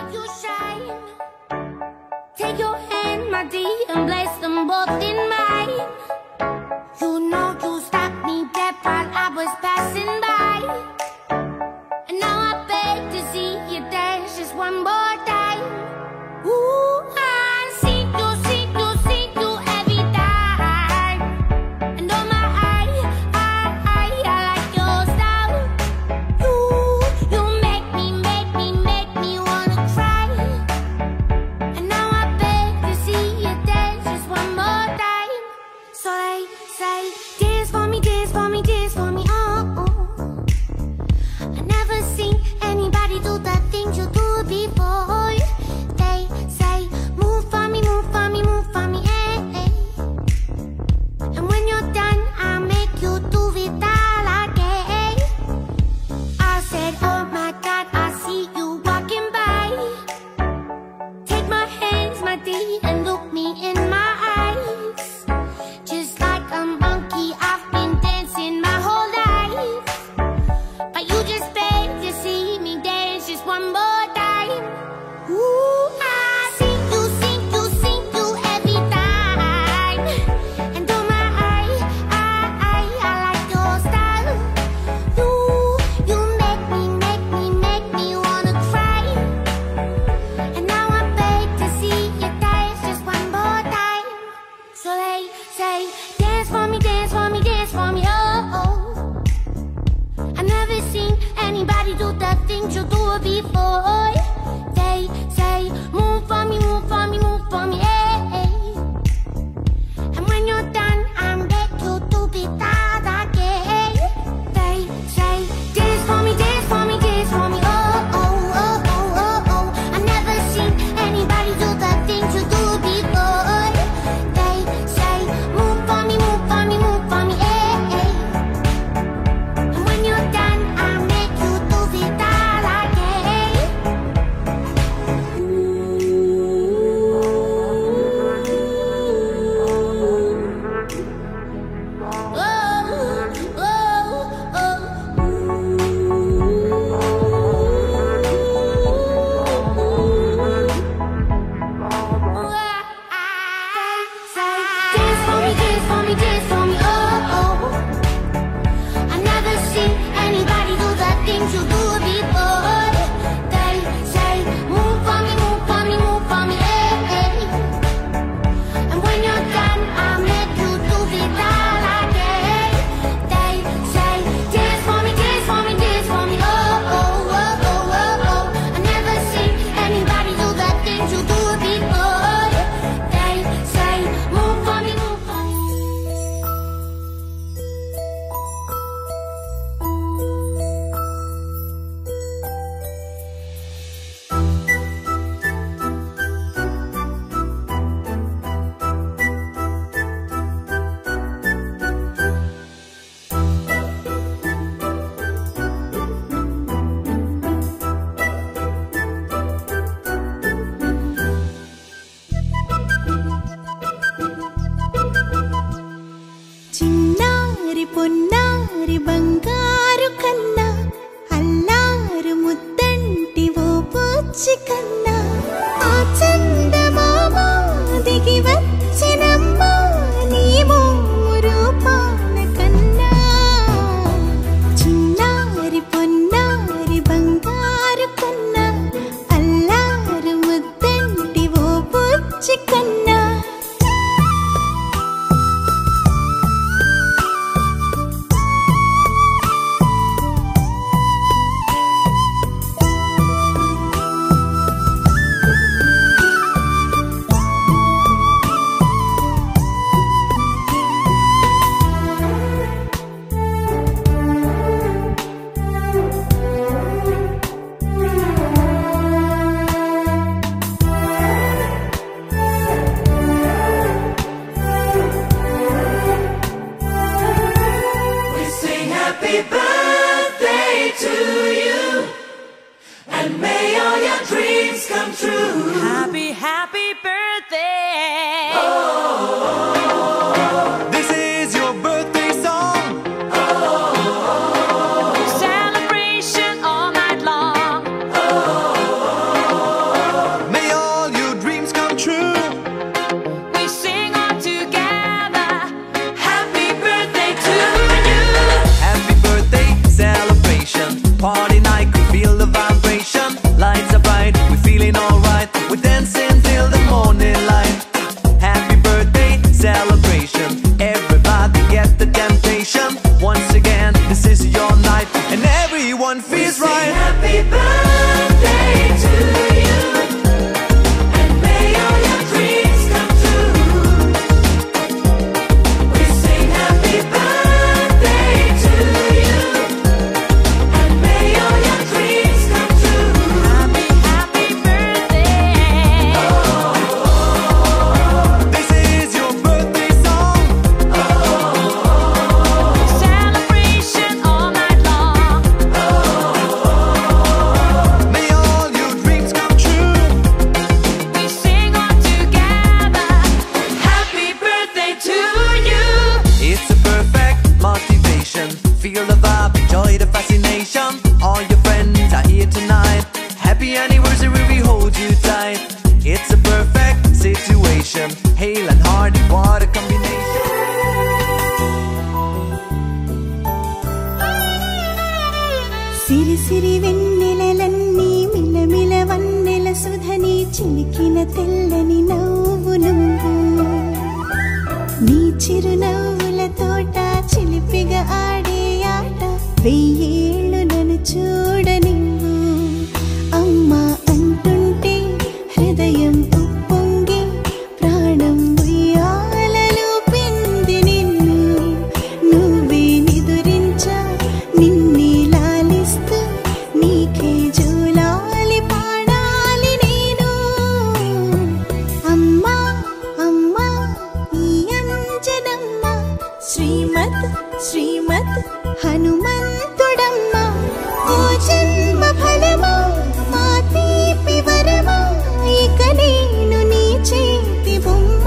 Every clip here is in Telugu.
make you shine. Take your hand, my dear, and place them both in mine. You know you stopped me dead while I was passing by. And now I beg to see you dance just one more time. Ooh, I see you every time. And oh my, I like your style. You make me wanna cry. And now I beg to see you dance just one more time. So they say, dance for me, dance for me, dance for me, oh, oh. I never seen anybody do the things you do before. They say, move for me, move for me, move for me, eh, eh. And when you're done, I'll make you do it all again. I said, oh my God, I see you walking by. Take my hands, my dear, and look me in my eyes. Just like a monkey, I've been dancing my whole life. But you just beg to see me dance just one more time. Ooh, I see you every time. And oh my, I like your style. You make me wanna cry. And now I beg to see you dance just one more time. So they say, dance for me, dance for me, dance for me, oh, oh. I never seen anybody do the things you do before. They say, move for me, move for me, move for me, eh, eh. And when you're done, I'll make you do it all again. They say, dance for me, dance for me, dance for me, oh, oh, oh, oh, oh, oh. I never seen anybody do the things you do before. They say, move for me, move for me, move for me, eh, eh. And when you're done, I'll make you do it all again. Dance for me, dance for me, dance for me, oh, oh. I never seen anybody do the things you do before. They say, move for me, move for me, move for me, eh, eh. And when you're done, I'll make you do it all again. They say, dance for me, dance for me, dance for me, oh, oh, oh, oh, oh, oh. I never seen anybody do the things you do before. They say, move for me, move for me. చిన్నారి పొన్నారి బంగారు కన్నా అల్లారు ముద్దంటి ఓ బుచ్చి కన్నా ఆ చందమామ దిగి వచ్చినమ్మా నీ మోరు పాన కన్నా చిన్నారి పొన్నారి బంగారు కన్నా అల్లారు ముద్దంటి ఓ బుచ్చి కన్నా Happy birthday to you, and may all your dreams come true. Happy, happy birthday. This is your birthday song. Celebration all night long. happy birthday to you, and may all your dreams come true. We sing happy birthday to you, and may all your dreams come true. Happy, happy birthday. This is your birthday song. Celebration all night long. May all your dreams come true. We sing all together. Happy birthday to you. It's a perfect motivation. Feel the vibe, enjoy the fascination. All your friends are here tonight. Happy anniversary, we hold you tight. It's a perfect situation. Hale and Hardy, what a combination. సిరి సిరి వెన్నెలలన్నీ మిలమిల వన్నెల సుధని చిలికిన తెల్లని నవ్వు నువ్వు నీ చిరునవ్వుల తోట చిలిపిగా ఆడే ఆట వెయ్యేళ్ళు నన్ను చూడనివ్వు అమ్మా అంటుంటే హృదయం ఉప్పొంగి ప్రాణం ఉయ్యాలలో పింది నిన్ను నువ్వే నిదురించా నిన్నే లాలిస్తూ నీకే జోలాలి పాడాలి నేను అమ్మా అమ్మా ఈ అంజనమ్మ శ్రీమత్ శ్రీమత్ హనుమంతుడమ్మ ఓ జన్మ ఫలమా మా తీపి వరమా ఇక నేను నీ చేతి బొమ్మ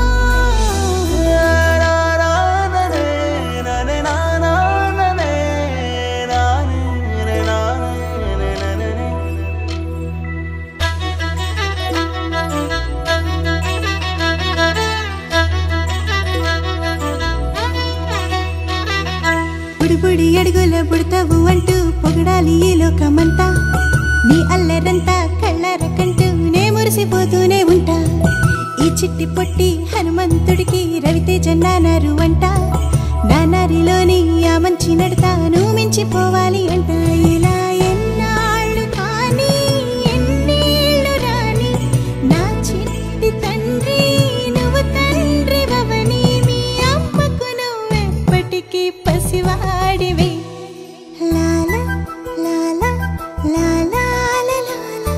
బుడిబుడి అడుగుల బుడతావు అంటూ పొగడాలి ఈ లోకమంతా నీ అల్లరంతా కళ్ళరకంటూ నే మురిసిపోతూనే ఉంటా ఈ చిట్టి పొట్టి హనుమంతుడికి రవితేజ నానారు అంట నానారిలోని ఆ మంచి నడతాను మించిపోవాలి అంట ఇలా ఎన్నాళ్ళు కానీ ఎన్నేళ్ళు రాని నా చిట్టి తండ్రి నువ్వు తండ్రి వవని మీ అమ్మకు నువ్వెప్పటికీ పసివాడివే లాలా లాలా లాలా లాలా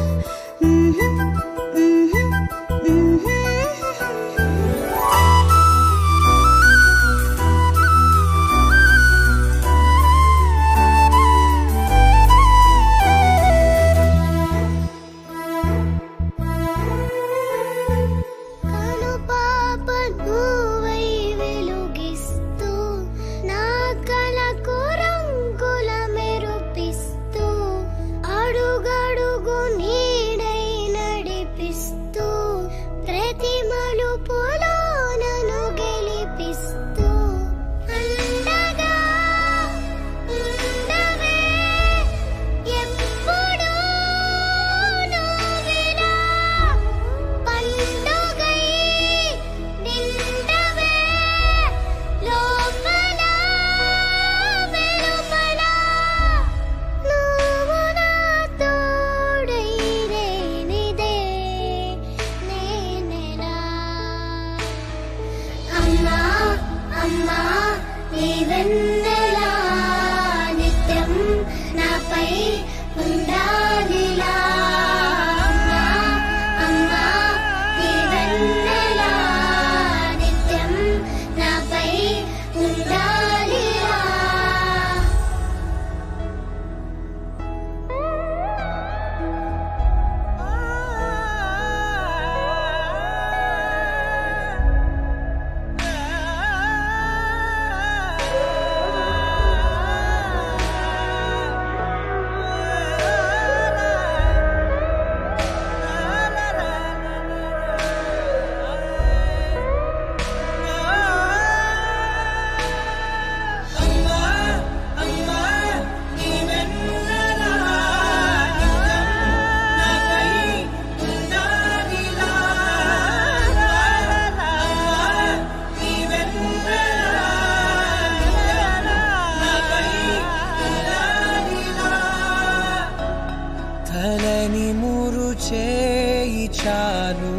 నిమురు చేయి చాలు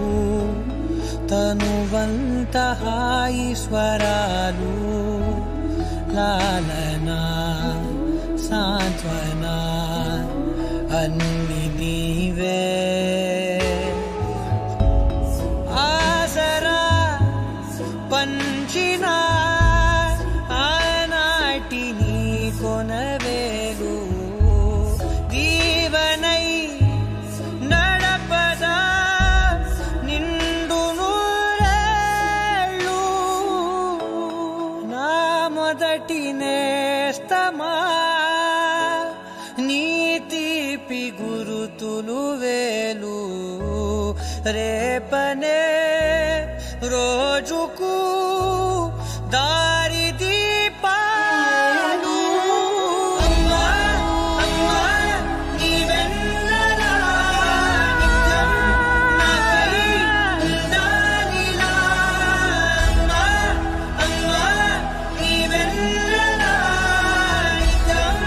తనువంత హాయి స్వరాలు లాలన సాంత్వన అన్ని నీవే ఆసరా పంచిన ఆనాటి నీ కొనవేలు దీవనై నడపదా నిండు నూరేళ్ళు నా మొదటి నేస్తమా నీ తీపి గురుతులు వేలు రేపనే రోజుకు దారి దీపాలు అమ్మా అమ్మా నీ వెన్నెలా నిత్యం నాకై ఉండాలిలా అమ్మా అమ్మా నీ వెన్నెలా నిత్యం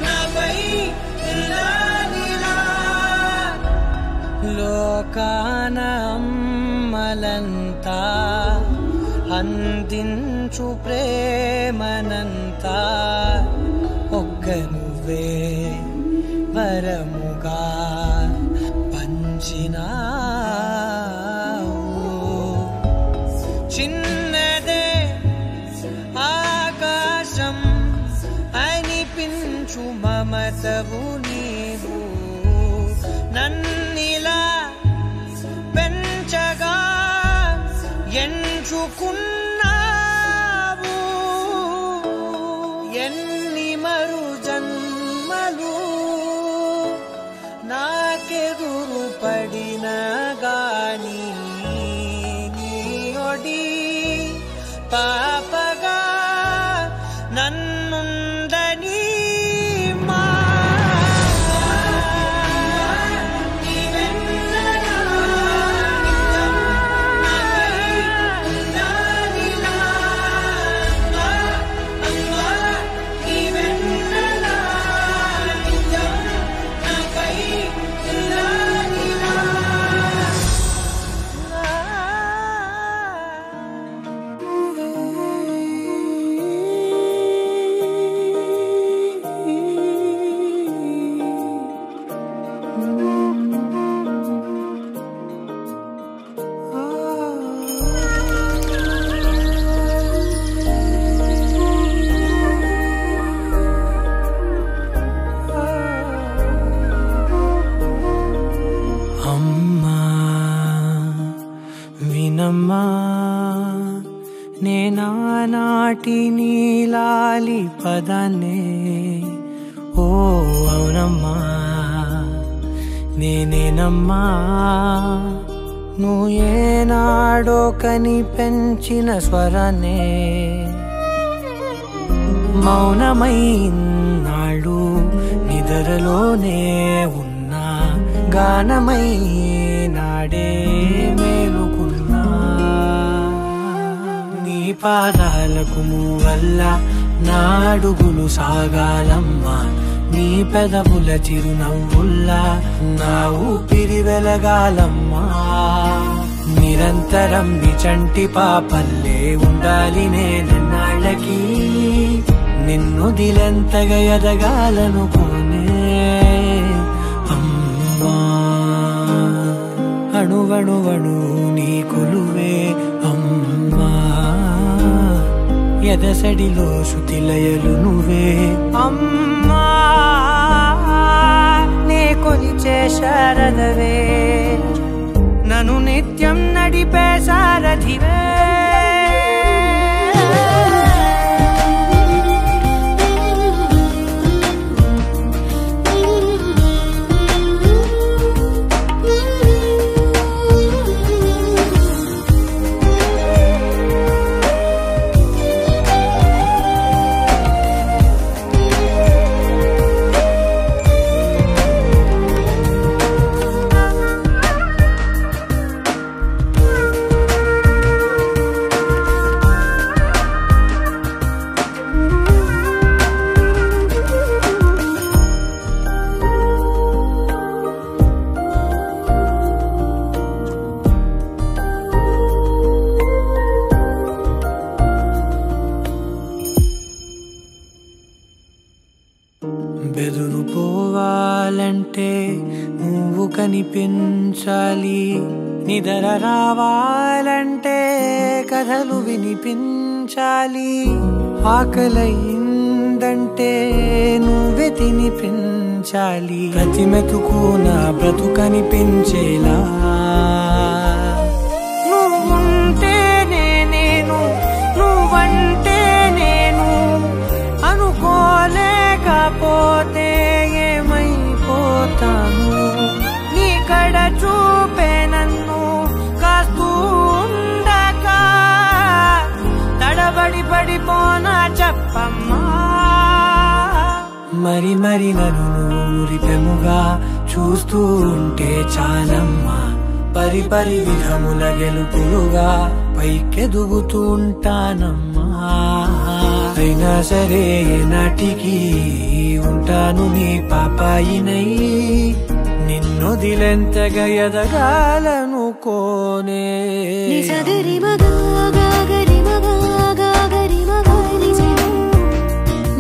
నాకై ఉండాలిలా లోకాన అమ్మలంతా అందించు ప్రేమనంతా ఒక్క నువ్వే వరముగా పంచినావు చిన్నదే ఆకాశం అనిపించు మమతవు నీవు నన్నిలా పెంచగా ఎంచుకున్నావు ఎన్ని మరు జన్మలు నాకెదురు పడిన గాని నీ ఒడి పాపగా నన్నుందని మా నేనానాటి నీలాలి పదాన్నే ఓ అవునమ్మా నేనేనమ్మా నువ్వు ఏనాడో కని పెంచిన స్వరాన్నే మౌనమైనాడు నిద్రలోనే ఉన్నా గానమై నాడే మేలుకున్నా నీ పాదాలకు వల్ల నా అడుగులు సాగాలమ్మా నీ పెదవుల చిరునవ్వుల్లా నా ఊపిరి వెలగాలమ్మా నిరంతరం నీ చంటి పాపల్లే ఉండాలి నేనన్నాళ్ళకి నిన్ను దిలెంతగా ఎదగాలనుకోనే అమ్మా అణువణువణు నీ కొలువే అమ్మా ఎదసడిలో శృతిలయలు నువ్వే అమ్మా నే కొలిచే శారదవే నన్ను నిత్యం నడిపే సారథివే నువ్వు కనిపించాలి నిద్ర రావాలంటే కథలు వినిపించాలి ఆకలైందంటే నువ్వే తినిపించాలి ప్రతి మెతుకు నా బ్రతుకనిపించేలా నువ్వుంటేనే నేను నువ్వంటే నేను అనుకోలేకపోతే ఏమైపోతాను నీ కడ చూపే నన్ను కాస్తూ ఉండగా తడబడి పడిపోనా చెప్పమ్మా మరి మరి నన్ను ఊరిపెముగా చూస్తూ ఉంటే చాలమ్మా పరి పరి విధముల గెలుపులుగా పైకెదుగుతూ ఉంటానమ్మా అయినా సరే నాటికి ఉంటాను నీ పాపాయినై నిన్నొదిలెంతగా ఎదగాలనుకోనే నిజగరి మగా గాగరి మగా గాగరి మగా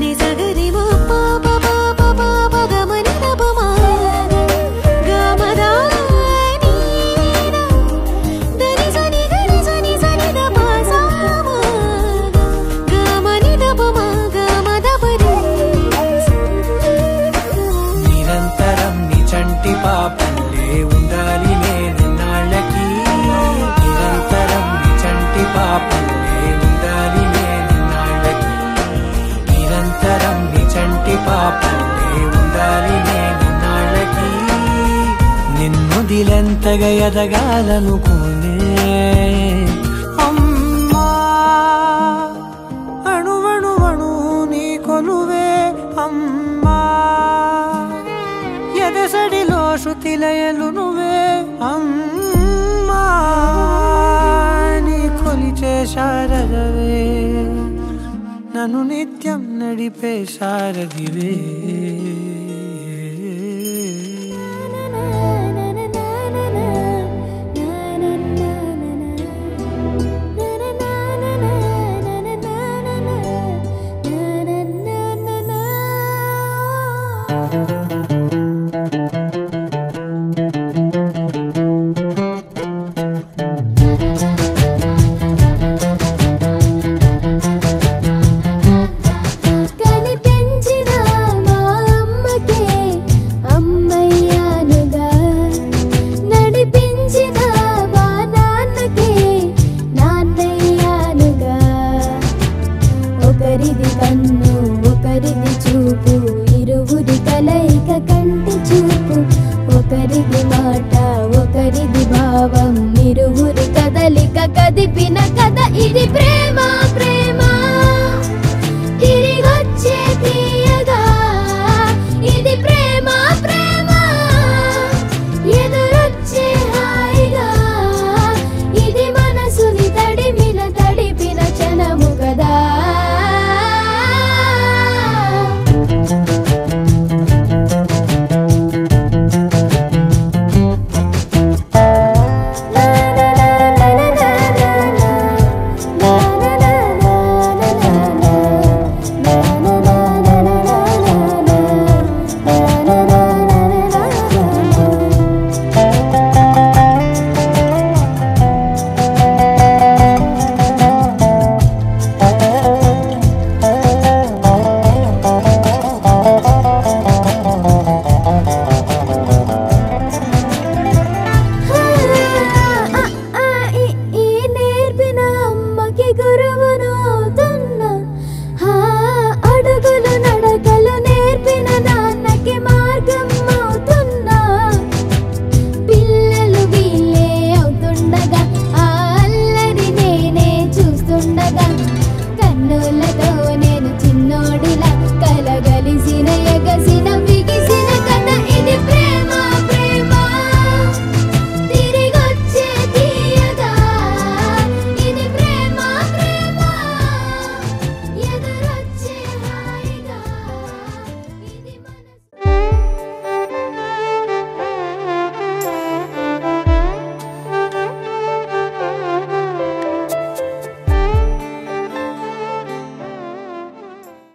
నిజగరి మా పాప పాప పాప గమని దపమా గమదా దని సని గని సని సని దపా సామా గమని దపమా గమదపరి నిరంతరం నీ చంటి పాపల్లే ఉండాలి నేనన్నాళ్ళకి నిరంతరం నీ చంటి పాపల్లే ఉండాలి నేనన్నాళ్ళకి నిరంతరం నీ చంటి పాపల్లే ఉండాలి నేనన్నాళ్ళకి నిన్నొదిలెంతగా ఎదగాలనుకోనే అమ్మా అణువణువణు నీ కొలువే అమ్మా ఎదసడిలో శృతిలయలు నువ్వే అమ్మా నీ కొలిచే శారదవే నన్ను నిత్యం నడిపే శారదివే కనిపించిన మా అమ్మకే అమ్మయ్యానుగా నడిపించిన మా నాన్నకే నాన్నయ్యానుగా ఒకరిది కన్ను ఒకరిది చూపు ఇరువురి కలయిక కంటి చూపు ఒకరిది మాట ఒకరిది భావం ఇరువురి కదలిక కదిపిన కథ ఇది ప్రేమ